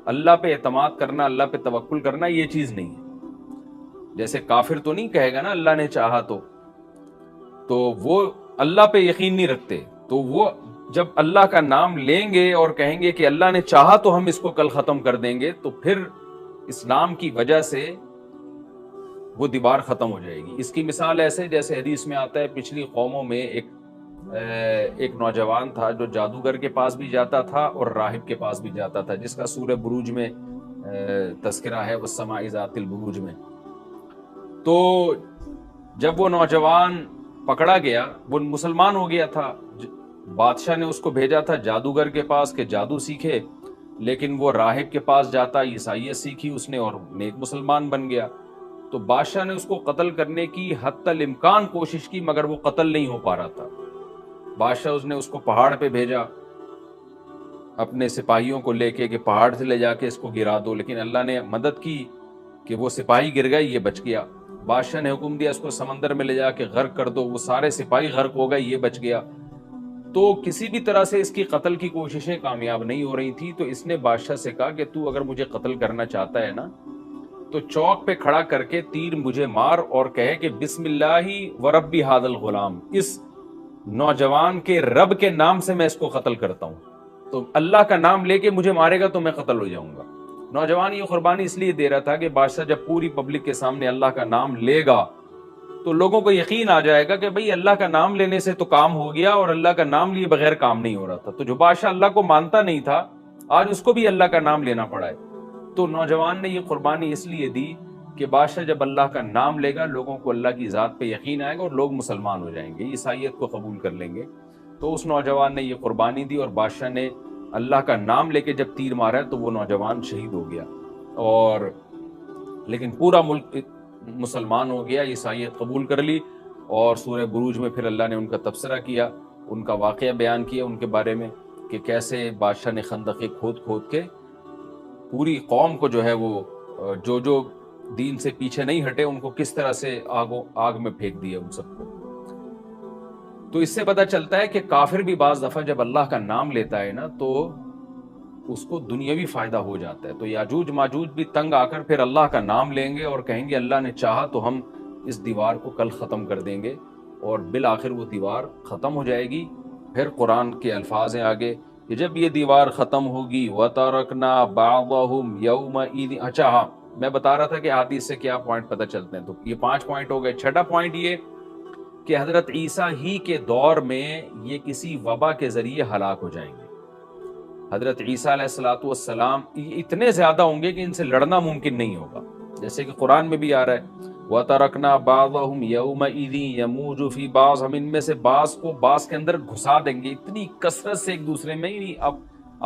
اللہ پہ اعتماد کرنا، اللہ پہ توکل کرنا یہ چیز نہیں ہے. جیسے کافر تو نہیں کہے گا نا اللہ نے چاہا تو وہ اللہ پہ یقین نہیں رکھتے. تو وہ جب اللہ کا نام لیں گے اور کہیں گے کہ اللہ نے چاہا تو ہم اس کو کل ختم کر دیں گے، تو پھر اسلام کی وجہ سے وہ دیوار ختم ہو جائے گی. اس کی مثال ایسے جیسے حدیث میں آتا ہے پچھلی قوموں میں ایک نوجوان تھا جو جادوگر کے پاس بھی جاتا تھا اور راہب کے پاس بھی جاتا تھا، جس کا سورہ بروج میں تذکرہ ہے، والسماء ذات البروج میں. تو جب وہ نوجوان پکڑا گیا، وہ مسلمان ہو گیا تھا، بادشاہ نے اس کو بھیجا تھا جادوگر کے پاس کہ جادو سیکھے، لیکن وہ راہب کے پاس جاتا، عیسائیت سیکھی اس نے اور نیک مسلمان بن گیا. تو بادشاہ نے اس کو قتل کرنے کی حتی الامکان کوشش کی مگر وہ قتل نہیں ہو پا رہا تھا. بادشاہ اس کو پہاڑ پہ بھیجا اپنے سپاہیوں کو لے کے کہ پہاڑ سے لے جا کے اس کو گرا دو، لیکن اللہ نے مدد کی کہ وہ سپاہی گر گئے، یہ بچ گیا. بادشاہ نے حکم دیا اس کو سمندر میں لے جا کے غرق کر دو، وہ سارے سپاہی غرق ہو گئے، یہ بچ گیا. تو کسی بھی طرح سے اس کی قتل کی کوششیں کامیاب نہیں ہو رہی تھی. تو اس نے بادشاہ سے کہا کہ تو اگر مجھے قتل کرنا چاہتا ہے نا تو چوک پہ کھڑا کر کے تیر مجھے مار اور کہے کہ بسم اللہ ورب ھذا الغلام، اس نوجوان کے رب کے نام سے میں اس کو قتل کرتا ہوں. تو اللہ کا نام لے کے مجھے مارے گا تو میں قتل ہو جاؤں گا. نوجوان یہ قربانی اس لیے دے رہا تھا کہ بادشاہ جب پوری پبلک کے سامنے اللہ کا نام لے گا تو لوگوں کو یقین آ جائے گا کہ بھئی اللہ کا نام لینے سے تو کام ہو گیا، اور اللہ کا نام لیے بغیر کام نہیں ہو رہا تھا. تو جو بادشاہ اللہ کو مانتا نہیں تھا آج اس کو بھی اللہ کا نام لینا پڑا ہے. تو نوجوان نے یہ قربانی اس لیے دی کہ بادشاہ جب اللہ کا نام لے گا لوگوں کو اللہ کی ذات پہ یقین آئے گا اور لوگ مسلمان ہو جائیں گے، عیسائیت کو قبول کر لیں گے. تو اس نوجوان نے یہ قربانی دی اور بادشاہ نے اللہ کا نام لے کے جب تیر مارا تو وہ نوجوان شہید ہو گیا. اور لیکن پورا ملک مسلمان ہو گیا، عیسائیت قبول کر لی. اور سورہ بروج میں پھر اللہ نے ان کا تبصرہ کیا، ان کا واقعہ بیان کیا ان کے بارے میں کہ کیسے بادشاہ نے خندقیں کھود کے پوری قوم کو جو ہے وہ جو دین سے پیچھے نہیں ہٹے ان کو کس طرح سے آگ میں پھینک دیا ان سب کو. تو اس سے پتہ چلتا ہے کہ کافر بھی بعض دفعہ جب اللہ کا نام لیتا ہے نا تو اس کو دنیاوی فائدہ ہو جاتا ہے. تو یاجوج ماجوج بھی تنگ آ کر پھر اللہ کا نام لیں گے اور کہیں گے اللہ نے چاہا تو ہم اس دیوار کو کل ختم کر دیں گے، اور بالآخر وہ دیوار ختم ہو جائے گی. پھر قرآن کے الفاظ ہیں آگے کہ جب یہ دیوار ختم ہوگی وَتَرَكْنَا بَعْضَهُمْ يَوْمَئِذٍ. اچھا ہاں میں بتا رہا تھا کہ حدیث سے کیا پوائنٹ پتہ چلتے ہیں، تو یہ 5 پوائنٹ ہو گئے. چھٹا پوائنٹ یہ کہ حضرت عیسیٰ ہی کے دور میں یہ کسی وبا کے ذریعے ہلاک ہو جائیں گے. حضرت عیسیٰ علیہ السلام اتنے زیادہ ہوں گے کہ ان سے لڑنا ممکن نہیں ہوگا، جیسے کہ قرآن میں بھی آ رہا ہے وَتَرَكْنَا بَعْضَهُمْ يَوْمَئِذٍ يَمُوجُ فِي بَعْضٍ. ہم ان میں سے بعض کو بعض کے اندر گھسا دیں گے. اتنی کثرت سے ایک دوسرے میں ہی، اب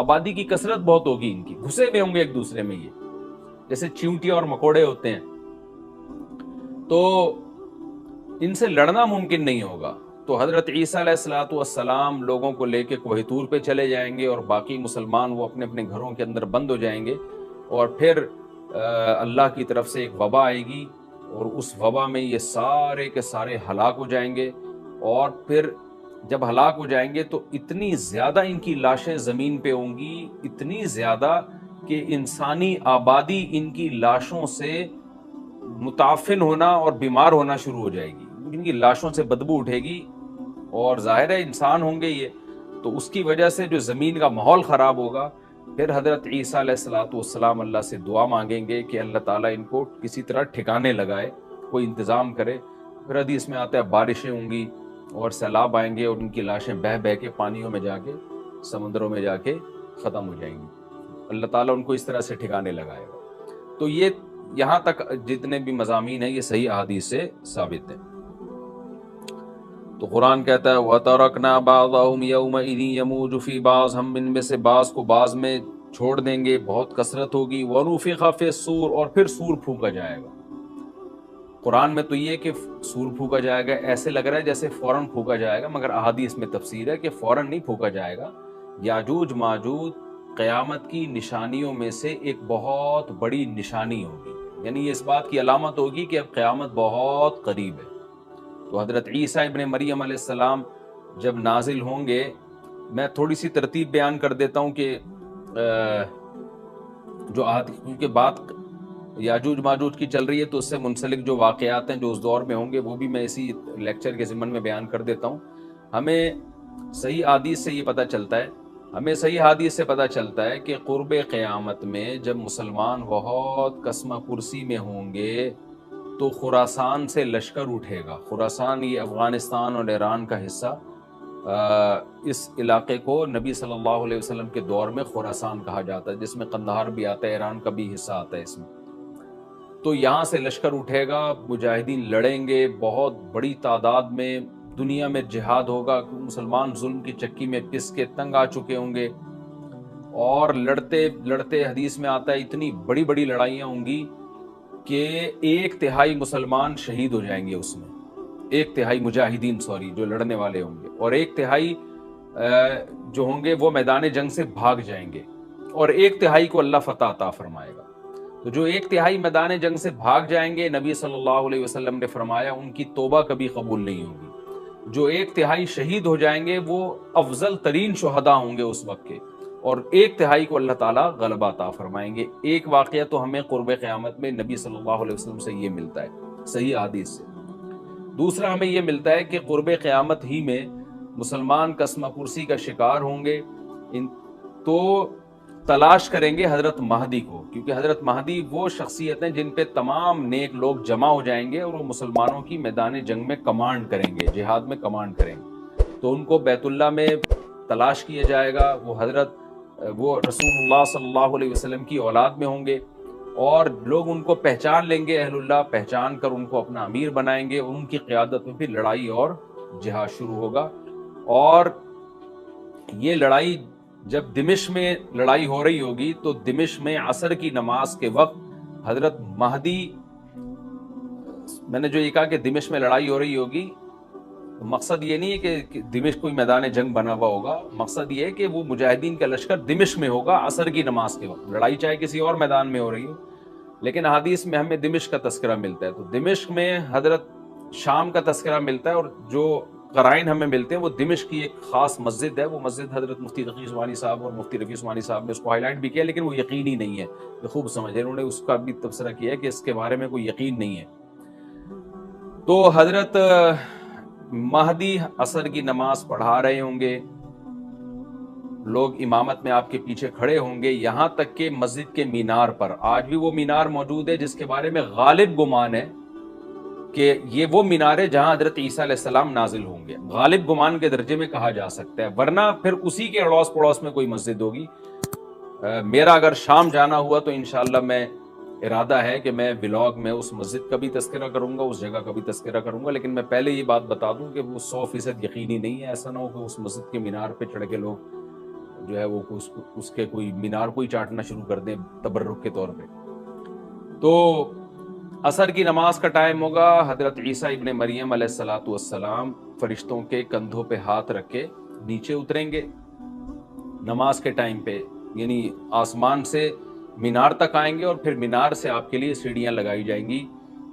آبادی کی کثرت بہت ہوگی، ان کی گھسے ہوئے ہوں گے ایک دوسرے میں، یہ جیسے چیونٹیاں اور مکوڑے ہوتے ہیں، تو ان سے لڑنا ممکن نہیں ہوگا. تو حضرت عیسیٰ علیہ السلام لوگوں کو لے کے کوہ طور پہ چلے جائیں گے اور باقی مسلمان وہ اپنے اپنے گھروں کے اندر بند ہو جائیں گے، اور پھر اللہ کی طرف سے ایک وبا آئے گی اور اس وبا میں یہ سارے کے سارے ہلاک ہو جائیں گے، اور پھر جب ہلاک ہو جائیں گے تو اتنی زیادہ ان کی لاشیں زمین پہ ہوں گی، اتنی زیادہ کہ انسانی آبادی ان کی لاشوں سے متعفن ہونا اور بیمار ہونا شروع ہو جائے گی، ان کی لاشوں سے بدبو اٹھے گی، اور ظاہر ہے انسان ہوں گے یہ، تو اس کی وجہ سے جو زمین کا ماحول خراب ہوگا۔ پھر حضرت عیسیٰ علیہ السلام اللہ سے دعا مانگیں گے کہ اللہ تعالیٰ ان کو کسی طرح ٹھکانے لگائے، کوئی انتظام کرے۔ پھر حدیث میں آتا ہے بارشیں ہوں گی اور سیلاب آئیں گے، اور ان کی لاشیں بہہ بہہ کے پانیوں میں جا کے، سمندروں میں جا کے ختم ہو جائیں گی۔ اللہ تعالیٰ ان کو اس طرح سے ٹھکانے لگائے گا۔ تو یہ یہاں تک جتنے بھی مضامین ہیں یہ صحیح احادیث سے ثابت ہیں۔ تو قرآن کہتا ہے وَتَرَكْنَا بَعْضَهُمْ يَوْمَئِذٍ يَمُوجُ فِي بَعْضٍ، ہم ان میں سے بعض کو بعض میں چھوڑ دیں گے، بہت کثرت ہوگی۔ وَنُفِخَ فِي الصُّورِ، اور پھر سور پھونکا جائے گا۔ قرآن میں تو یہ کہ سور پھونکا جائے گا ایسے لگ رہا ہے جیسے فوراً پھونکا جائے گا، مگر احادیث میں تفسیر ہے کہ فوراً نہیں پھونکا جائے گا۔ یاجوج ماجوج قیامت کی نشانیوں میں سے ایک بہت بڑی نشانی ہوگی، یعنی یہ اس بات کی علامت ہوگی کہ اب قیامت بہت قریب ہے۔ تو حضرت عیسیٰ ابن مریم علیہ السلام جب نازل ہوں گے، میں تھوڑی سی ترتیب بیان کر دیتا ہوں کہ جو کیونکہ بات یاجوج ماجوج کی چل رہی ہے تو اس سے منسلک جو واقعات ہیں جو اس دور میں ہوں گے وہ بھی میں اسی لیکچر کے ضمن میں بیان کر دیتا ہوں۔ ہمیں صحیح حدیث سے یہ پتہ چلتا ہے کہ قرب قیامت میں جب مسلمان بہت قسمہ پرسی میں ہوں گے تو خراسان سے لشکر اٹھے گا۔ خراسان یہ افغانستان اور ایران کا حصہ، اس علاقے کو نبی صلی اللہ علیہ وسلم کے دور میں خراسان کہا جاتا ہے، جس میں قندھار بھی آتا ہے، ایران کا بھی حصہ آتا ہے اس میں۔ تو یہاں سے لشکر اٹھے گا، مجاہدین لڑیں گے بہت بڑی تعداد میں، دنیا میں جہاد ہوگا، مسلمان ظلم کی چکی میں پس کے تنگ آ چکے ہوں گے، اور لڑتے لڑتے حدیث میں آتا ہے اتنی بڑی بڑی لڑائیاں ہوں گی کہ 1/3 مسلمان شہید ہو جائیں گے اس میں، 1/3 مجاہدین جو لڑنے والے ہوں گے، اور 1/3 جو ہوں گے وہ میدان جنگ سے بھاگ جائیں گے، اور 1/3 کو اللہ فتح عطا فرمائے گا۔ تو جو 1/3 میدان جنگ سے بھاگ جائیں گے، نبی صلی اللہ علیہ وسلم نے فرمایا ان کی توبہ کبھی قبول نہیں ہوگی۔ جو 1/3 شہید ہو جائیں گے وہ افضل ترین شہداء ہوں گے اس وقت کے، اور 1/3 کو اللہ تعالیٰ غلبہ عطا فرمائیں گے۔ ایک واقعہ تو ہمیں قرب قیامت میں نبی صلی اللہ علیہ وسلم سے یہ ملتا ہے صحیح حدیث سے۔ دوسرا ہمیں یہ ملتا ہے کہ قرب قیامت ہی میں مسلمان قسمہ پرسی کا شکار ہوں گے، تو تلاش کریں گے حضرت مہدی کو، کیونکہ حضرت مہدی وہ شخصیت ہیں جن پہ تمام نیک لوگ جمع ہو جائیں گے، اور وہ مسلمانوں کی میدان جنگ میں کمانڈ کریں گے، جہاد میں کمانڈ کریں گے۔ تو ان کو بیت اللہ میں تلاش کیا جائے گا، وہ رسول اللہ صلی اللہ علیہ وسلم کی اولاد میں ہوں گے، اور لوگ ان کو پہچان لیں گے، اہل اللہ پہچان کر ان کو اپنا امیر بنائیں گے، اور ان کی قیادت میں پھر لڑائی اور جہاد شروع ہوگا۔ اور یہ لڑائی جب دمشق میں لڑائی ہو رہی ہوگی تو دمشق میں عصر کی نماز کے وقت حضرت مہدی، میں نے جو یہ کہا کہ دمشق میں لڑائی ہو رہی ہوگی، مقصد یہ نہیں ہے کہ دمشق کوئی میدان جنگ بنا ہوا ہوگا، مقصد یہ ہے کہ وہ مجاہدین کا لشکر دمشق میں ہوگا عصر کی نماز کے وقت، لڑائی چاہے کسی اور میدان میں ہو رہی ہو، لیکن حدیث میں ہمیں دمشق کا تذکرہ ملتا ہے۔ تو دمشق میں حضرت شام کا تذکرہ ملتا ہے، اور جو قرائن ہمیں ملتے ہیں وہ دمشق کی ایک خاص مسجد ہے، وہ مسجد حضرت مفتی تقی عثمانی صاحب اور مفتی رفیع عثمانی صاحب نے اس کو ہائی لائٹ بھی کیا، لیکن وہ یقینی نہیں ہے، یہ خوب سمجھے، انہوں نے اس کا بھی تبصرہ کیا ہے کہ اس کے بارے میں کوئی یقین نہیں ہے۔ تو حضرت مہدی عصر کی نماز پڑھا رہے ہوں گے، لوگ امامت میں آپ کے پیچھے کھڑے ہوں گے، یہاں تک کہ مسجد کے مینار پر، آج بھی وہ مینار موجود ہے جس کے بارے میں غالب گمان ہے کہ یہ وہ مینار ہے جہاں حضرت عیسیٰ علیہ السلام نازل ہوں گے، غالب گمان کے درجے میں کہا جا سکتا ہے، ورنہ پھر اسی کے اڑوس پڑوس میں کوئی مسجد ہوگی۔ میرا اگر شام جانا ہوا تو انشاءاللہ میں ارادہ ہے کہ میں ولاگ میں اس مسجد کا بھی تذکرہ کروں گا، اس جگہ کا بھی تذکرہ کروں گا، لیکن میں پہلے یہ بات بتا دوں کہ وہ 100% یقینی نہیں ہے، ایسا نہ ہو کہ اس مسجد کے مینار پہ چڑھ کے لوگ جو ہے وہ اس کے کوئی مینار کو ہی چاٹنا شروع کر دیں تبرک کے طور پہ۔ تو عصر کی نماز کا ٹائم ہوگا، حضرت عیسیٰ ابن مریم علیہ السلام فرشتوں کے کندھوں پہ ہاتھ رکھ کے نیچے اتریں گے نماز کے ٹائم پہ، یعنی آسمان سے مینار تک آئیں گے، اور پھر مینار سے آپ کے لیے سیڑھیاں لگائی جائیں گی،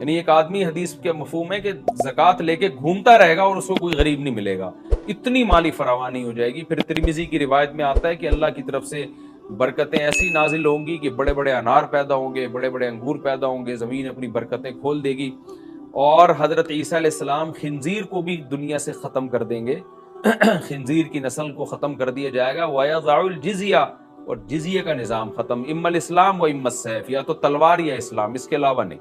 یعنی ایک آدمی حدیث کے مفہوم ہے کہ زکوٰۃ لے کے گھومتا رہے گا اور اس کو کوئی غریب نہیں ملے گا، اتنی مالی فراوانی ہو جائے گی۔ پھر ترمذی کی روایت میں آتا ہے کہ اللہ کی طرف سے برکتیں ایسی نازل ہوں گی کہ بڑے بڑے انار پیدا ہوں گے، بڑے بڑے انگور پیدا ہوں گے، زمین اپنی برکتیں کھول دے گی، اور حضرت عیسیٰ علیہ السلام خنزیر کو بھی دنیا سے ختم کر دیں گے، خنزیر کی نسل کو ختم کر دیا جائے گا، وَيَضَعُ الْجِزْيَةَ، اور جزیہ کا نظام ختم، اما الاسلام و اما السیف، یا تو تلوار یا اسلام، اس کے علاوہ نہیں۔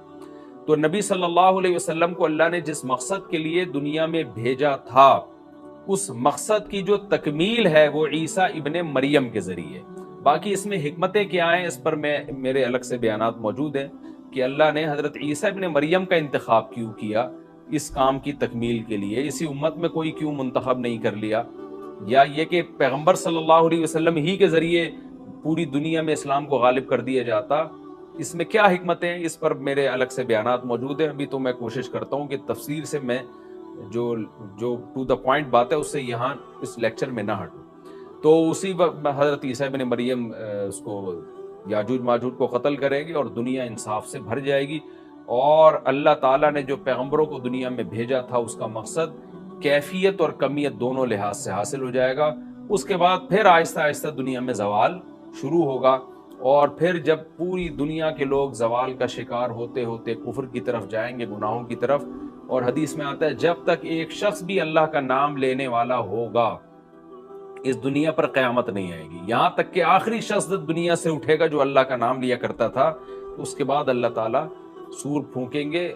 تو نبی صلی اللہ علیہ وسلم کو اللہ نے جس مقصد کے لیے دنیا میں بھیجا تھا، اس مقصد کی جو تکمیل ہے وہ عیسیٰ ابن مریم کے ذریعے۔ باقی اس میں حکمتیں کیا ہیں اس پر میرے الگ سے بیانات موجود ہیں کہ اللہ نے حضرت عیسیٰ ابن مریم کا انتخاب کیوں کیا اس کام کی تکمیل کے لیے، اسی امت میں کوئی کیوں منتخب نہیں کر لیا، یا یہ کہ پیغمبر صلی اللہ علیہ وسلم ہی کے ذریعے پوری دنیا میں اسلام کو غالب کر دیا جاتا، اس میں کیا حکمتیں ہیں، اس پر میرے الگ سے بیانات موجود ہیں۔ ابھی تو میں کوشش کرتا ہوں کہ تفسیر سے میں جو ٹو دا پوائنٹ بات ہے اس سے یہاں اس لیکچر میں نہ ہٹوں۔ تو اسی وقت حضرت عیسیٰ ابن مریم اس کو یاجوج ماجوج کو قتل کرے گی اور دنیا انصاف سے بھر جائے گی، اور اللہ تعالیٰ نے جو پیغمبروں کو دنیا میں بھیجا تھا اس کا مقصد کیفیت اور کمیت دونوں لحاظ سے حاصل ہو جائے گا۔ اس کے بعد پھر آہستہ آہستہ دنیا میں زوال شروع ہوگا، اور پھر جب پوری دنیا کے لوگ زوال کا شکار ہوتے ہوتے کفر کی طرف جائیں گے، گناہوں کی طرف، اور حدیث میں آتا ہے جب تک ایک شخص بھی اللہ کا نام لینے والا ہوگا اس دنیا پر قیامت نہیں آئے گی، یہاں تک کہ آخری شخص دنیا سے اٹھے گا جو اللہ کا نام لیا کرتا تھا، اس کے بعد اللہ تعالیٰ سور پھونکیں گے،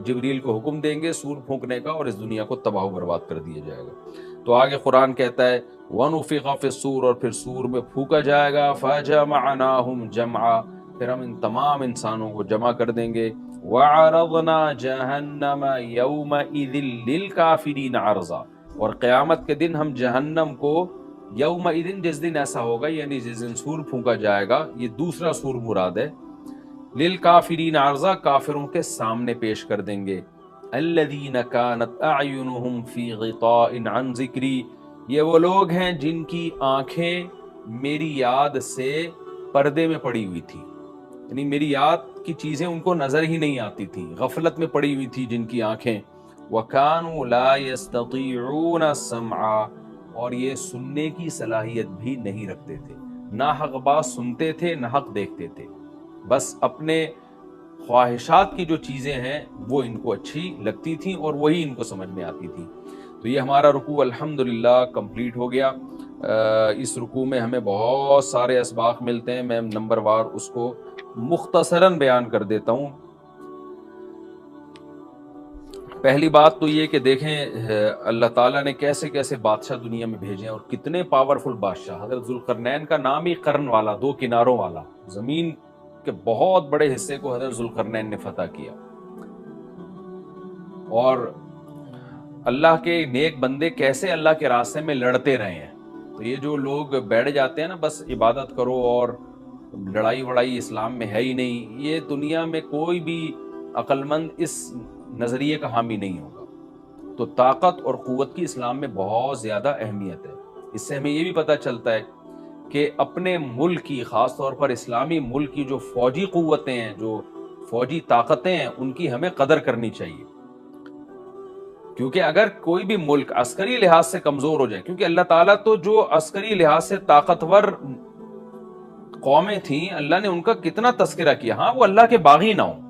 جبریل کو حکم دیں گے سور پھونکنے کا، اور اس دنیا کو تباہ و برباد کر دیا جائے گا۔ تو آگے قرآن کہتا ہے وَنُفِخَ فِي الصُّورِ، اور پھر سور میں پھونکا جائے گا، فَجَمَعْنَاهُمْ جَمْعًا، پھر ہم ان تمام انسانوں کو جمع کر دیں گے، وَعَرَضْنَا جَهَنَّمَ يَوْمَئِذٍ لِلْكَافِرِينَ عَرْضًا، اور قیامت کے دن ہم جہنم کو یومئذ، جس دن ایسا ہوگا یعنی جس دن سور پھونکا جائے گا، یہ دوسرا سور مراد ہے، للکافرین عرضا، کافروں کے سامنے پیش کر دیں گے، الذین کانت اعینہم فی غطاء عن ذکری، یہ وہ لوگ ہیں جن کی آنکھیں میری یاد سے پردے میں پڑی ہوئی تھی، یعنی میری یاد کی چیزیں ان کو نظر ہی نہیں آتی تھی، غفلت میں پڑی ہوئی تھی جن کی آنکھیں، وَكَانُوا لَا يَسْتَطِيعُونَ السَّمْعَ، اور یہ سننے کی صلاحیت بھی نہیں رکھتے تھے، نہ حق بات سنتے تھے نہ حق دیکھتے تھے، بس اپنے خواہشات کی جو چیزیں ہیں وہ ان کو اچھی لگتی تھیں اور وہی ان کو سمجھ میں آتی تھی۔ تو یہ ہمارا رکوع الحمدللہ کمپلیٹ ہو گیا۔ اس رکوع میں ہمیں بہت سارے اسباق ملتے ہیں، میں نمبر وار اس کو مختصراً بیان کر دیتا ہوں۔ پہلی بات تو یہ کہ دیکھیں اللہ تعالیٰ نے کیسے کیسے بادشاہ دنیا میں بھیجے ہیں، اور کتنے پاورفل بادشاہ۔ حضرت ذوالقرنین کا نام ہی قرن والا، دو کناروں والا، زمین کے بہت بڑے حصے کو حضرت ذوالقرنین نے فتح کیا، اور اللہ کے نیک بندے کیسے اللہ کے راستے میں لڑتے رہے ہیں۔ تو یہ جو لوگ بیٹھ جاتے ہیں نا بس عبادت کرو اور لڑائی وڑائی اسلام میں ہے ہی نہیں، یہ دنیا میں کوئی بھی عقل مند اس نظریے کا حامی نہیں ہوگا۔ تو طاقت اور قوت کی اسلام میں بہت زیادہ اہمیت ہے۔ اس سے ہمیں یہ بھی پتہ چلتا ہے کہ اپنے ملک کی، خاص طور پر اسلامی ملک کی جو فوجی قوتیں ہیں، جو فوجی طاقتیں ہیں، ان کی ہمیں قدر کرنی چاہیے، کیونکہ اگر کوئی بھی ملک عسکری لحاظ سے کمزور ہو جائے، کیونکہ اللہ تعالیٰ تو جو عسکری لحاظ سے طاقتور قومیں تھیں اللہ نے ان کا کتنا تذکرہ کیا، ہاں وہ اللہ کے باغی نہ ہوں۔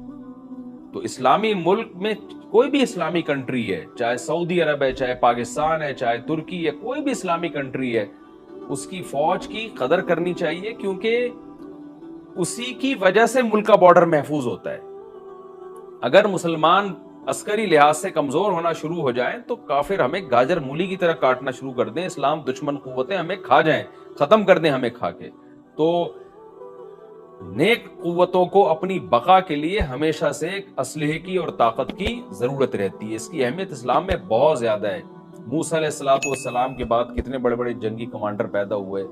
تو اسلامی ملک میں کوئی بھی اسلامی کنٹری ہے، چاہے سعودی عرب ہے، چاہے پاکستان ہے، چاہے ترکی ہے، کوئی بھی اسلامی کنٹری ہے، اس کی فوج کی قدر کرنی چاہیے، کیونکہ اسی کی وجہ سے ملک کا بارڈر محفوظ ہوتا ہے۔ اگر مسلمان عسکری لحاظ سے کمزور ہونا شروع ہو جائیں تو کافر ہمیں گاجر مولی کی طرح کاٹنا شروع کر دیں، اسلام دشمن قوتیں ہمیں کھا جائیں، ختم کر دیں ہمیں کھا کے۔ تو نیک قوتوں کو اپنی بقا کے لیے ہمیشہ سے اسلحے کی اور طاقت کی ضرورت رہتی ہے، اس کی اہمیت اسلام میں بہت زیادہ ہے۔ موسیٰ علیہ السلام کے بعد کتنے بڑے بڑے جنگی کمانڈر پیدا ہوئے،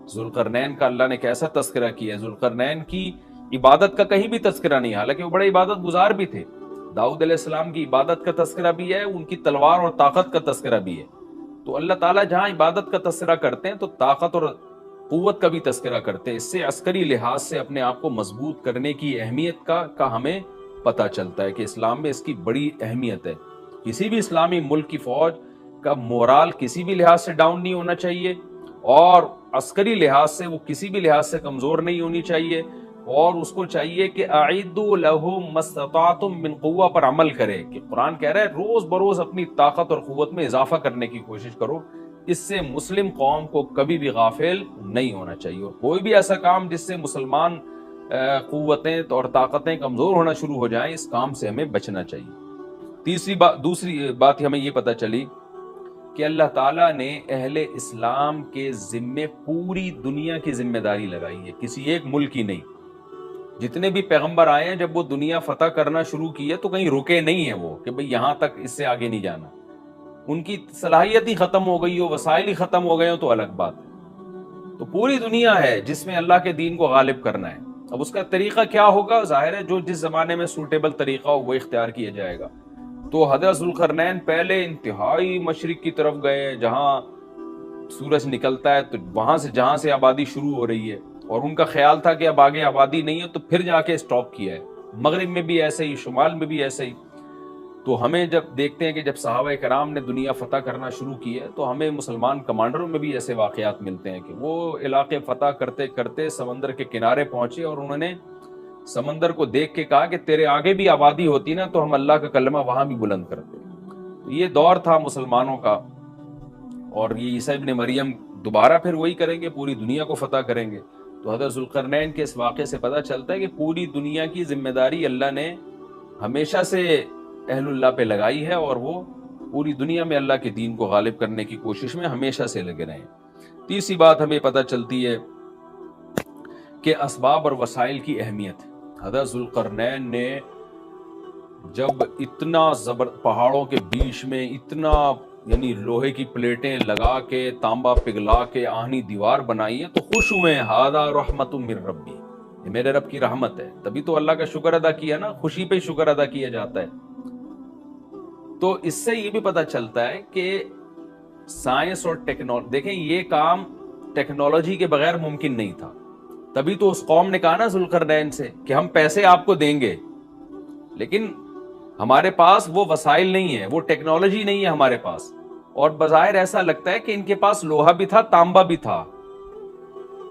ذوالقرنین کا اللہ نے کیسا تذکرہ کیا، ذوالقرنین کی عبادت کا کہیں بھی تذکرہ نہیں، حالانکہ وہ بڑے عبادت گزار بھی تھے۔ داؤد علیہ السلام کی عبادت کا تذکرہ بھی ہے، ان کی تلوار اور طاقت کا تذکرہ بھی ہے۔ تو اللہ تعالیٰ جہاں عبادت کا تذکرہ کرتے ہیں تو طاقت اور قوت کا بھی تذکرہ کرتے ہیں، اس سے عسکری لحاظ سے اپنے آپ کو مضبوط کرنے کی اہمیت کا ہمیں پتہ چلتا ہے کہ اسلام میں اس کی بڑی اہمیت ہے. کسی بھی اسلامی ملک کی فوج کا مورال کسی بھی لحاظ سے ڈاؤن نہیں ہونا چاہیے, اور عسکری لحاظ سے وہ کسی بھی لحاظ سے کمزور نہیں ہونی چاہیے, اور اس کو چاہیے کہ اعدوا لهم ما استطعتم من قوہ پر عمل کرے, کہ قرآن کہہ رہا ہے روز بروز اپنی طاقت اور قوت میں اضافہ کرنے کی کوشش کرو. اس سے مسلم قوم کو کبھی بھی غافل نہیں ہونا چاہیے, اور کوئی بھی ایسا کام جس سے مسلمان قوتیں اور طاقتیں کمزور ہونا شروع ہو جائیں, اس کام سے ہمیں بچنا چاہیے. دوسری بات ہمیں یہ پتہ چلی کہ اللہ تعالیٰ نے اہل اسلام کے ذمے پوری دنیا کی ذمہ داری لگائی ہے, کسی ایک ملک کی نہیں. جتنے بھی پیغمبر آئے ہیں جب وہ دنیا فتح کرنا شروع کی ہے تو کہیں رکے نہیں ہیں وہ کہ بھئی یہاں تک, اس سے آگے نہیں جانا. ان کی صلاحیت ہی ختم ہو گئی ہو, وسائل ہی ختم ہو گئے ہو تو الگ بات ہے. تو پوری دنیا ہے جس میں اللہ کے دین کو غالب کرنا ہے. اب اس کا طریقہ کیا ہوگا, ظاہر ہے جو جس زمانے میں سوٹیبل طریقہ ہو وہ اختیار کیا جائے گا. تو حضرت ذوالقرنین پہلے انتہائی مشرق کی طرف گئے جہاں سورج نکلتا ہے, تو وہاں سے جہاں سے آبادی شروع ہو رہی ہے, اور ان کا خیال تھا کہ اب آگے آبادی نہیں ہے, تو پھر جا کے سٹاپ کیا ہے. مغرب میں بھی ایسے ہی, شمال میں بھی ایسے ہی. تو ہمیں جب دیکھتے ہیں کہ جب صحابہ کرام نے دنیا فتح کرنا شروع کی ہے تو ہمیں مسلمان کمانڈروں میں بھی ایسے واقعات ملتے ہیں کہ وہ علاقے فتح کرتے کرتے سمندر کے کنارے پہنچے, اور انہوں نے سمندر کو دیکھ کے کہا کہ تیرے آگے بھی آبادی ہوتی نا تو ہم اللہ کا کلمہ وہاں بھی بلند کرتے. یہ دور تھا مسلمانوں کا, اور یہ عیسیٰ ابن مریم دوبارہ پھر وہی کریں گے, پوری دنیا کو فتح کریں گے. تو حضرت ذوالقرنین کے اس واقعے سے پتہ چلتا ہے کہ پوری دنیا کی ذمہ داری اللہ نے ہمیشہ سے اہل اللہ پہ لگائی ہے, اور وہ پوری دنیا میں اللہ کے دین کو غالب کرنے کی کوشش میں ہمیشہ سے لگے رہے ہیں. تیسری بات ہمیں پتہ چلتی ہے کہ اسباب اور وسائل کی اہمیت. حضرت ذوالقرنین نے جب اتنا پہاڑوں کے بیچ میں اتنا یعنی لوہے کی پلیٹیں لگا کے تانبا پگھلا کے آہنی دیوار بنائی ہے تو خوش ہوئے ہیں, ھذا رحمت من ربی, یہ میرے رب کی رحمت ہے. تبھی تو اللہ کا شکر ادا کیا نا, خوشی پہ شکر ادا کیا جاتا ہے. تو اس سے یہ بھی پتہ چلتا ہے کہ سائنس اور ٹیکنالوجی, دیکھیں یہ کام ٹیکنالوجی کے بغیر ممکن نہیں تھا. تبھی تو اس قوم نے کہا نا ذوالقرنین سے کہ ہم پیسے آپ کو دیں گے, لیکن ہمارے پاس وہ وسائل نہیں ہے, وہ ٹیکنالوجی نہیں ہے ہمارے پاس. اور بظاہر ایسا لگتا ہے کہ ان کے پاس لوہا بھی تھا, تانبا بھی تھا,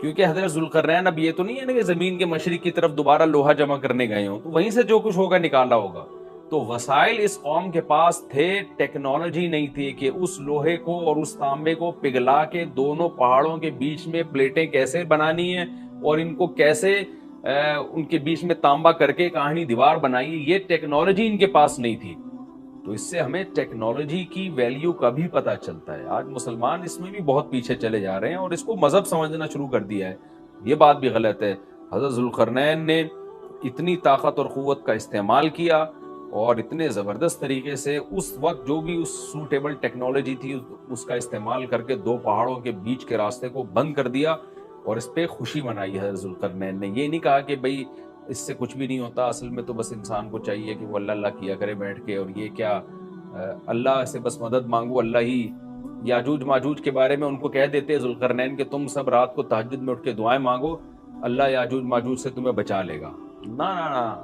کیونکہ حضرت ذوالقرنین اب یہ تو نہیں ہے نا کہ زمین کے مشرق کی طرف دوبارہ لوہا جمع کرنے گئے ہوں, تو وہیں سے جو کچھ ہوگا نکالا ہوگا. تو وسائل اس قوم کے پاس تھے, ٹیکنالوجی نہیں تھی کہ اس لوہے کو اور اس تانبے کو پگھلا کے دونوں پہاڑوں کے بیچ میں پلیٹیں کیسے بنانی ہیں اور ان کو کیسے ان کے بیچ میں تانبا کر کے کہانی دیوار بنائی, یہ ٹیکنالوجی ان کے پاس نہیں تھی. تو اس سے ہمیں ٹیکنالوجی کی ویلیو کا بھی پتہ چلتا ہے. آج مسلمان اس میں بھی بہت پیچھے چلے جا رہے ہیں اور اس کو مذہب سمجھنا شروع کر دیا ہے. یہ بات بھی غلط ہے. حضرت ذوالقرنین نے اتنی طاقت اور قوت کا استعمال کیا اور اتنے زبردست طریقے سے اس وقت جو بھی اس سوٹیبل ٹیکنالوجی تھی اس کا استعمال کر کے دو پہاڑوں کے بیچ کے راستے کو بند کر دیا, اور اس پہ خوشی منائی ہے ذوالقرنین نے. یہ نہیں کہا کہ بھئی اس سے کچھ بھی نہیں ہوتا, اصل میں تو بس انسان کو چاہیے کہ وہ اللہ اللہ کیا کرے بیٹھ کے, اور یہ کیا اللہ سے بس مدد مانگو, اللہ ہی. یاجوج ماجوج کے بارے میں ان کو کہہ دیتے ذوالقرنین کہ تم سب رات کو تہجد میں اٹھ کے دعائیں مانگو, اللہ یاجوج ماجوج سے تمہیں بچا لے گا. نا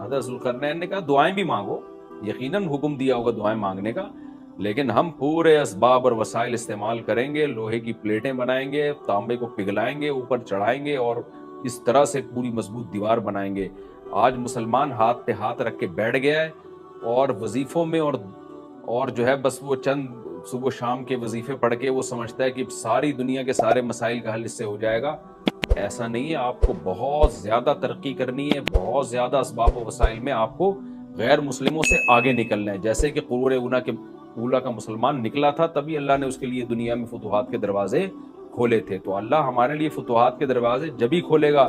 حضرت ذوالقرنین نے کہا دعائیں بھی مانگو, یقیناً حکم دیا ہوگا دعائیں مانگنے کا, لیکن ہم پورے اسباب اور وسائل استعمال کریں گے, لوہے کی پلیٹیں بنائیں گے, تانبے کو پگھلائیں گے, اوپر چڑھائیں گے اور اس طرح سے پوری مضبوط دیوار بنائیں گے. آج مسلمان ہاتھ پہ ہاتھ رکھ کے بیٹھ گیا ہے اور وظیفوں میں اور جو ہے بس وہ چند صبح شام کے وظیفے پڑھ کے وہ سمجھتا ہے کہ ساری دنیا کے سارے مسائل کا حل اس سے ہو جائے گا. ایسا نہیں ہے, آپ کو بہت زیادہ ترقی کرنی ہے, بہت زیادہ اسباب و وسائل میں آپ کو غیر مسلموں سے آگے نکلنا ہے. جیسے کہ قرون اولا کا مسلمان نکلا تھا, تبھی اللہ نے اس کے لیے دنیا میں فتوحات کے دروازے کھولے تھے. تو اللہ ہمارے لیے فتوحات کے دروازے جبھی کھولے گا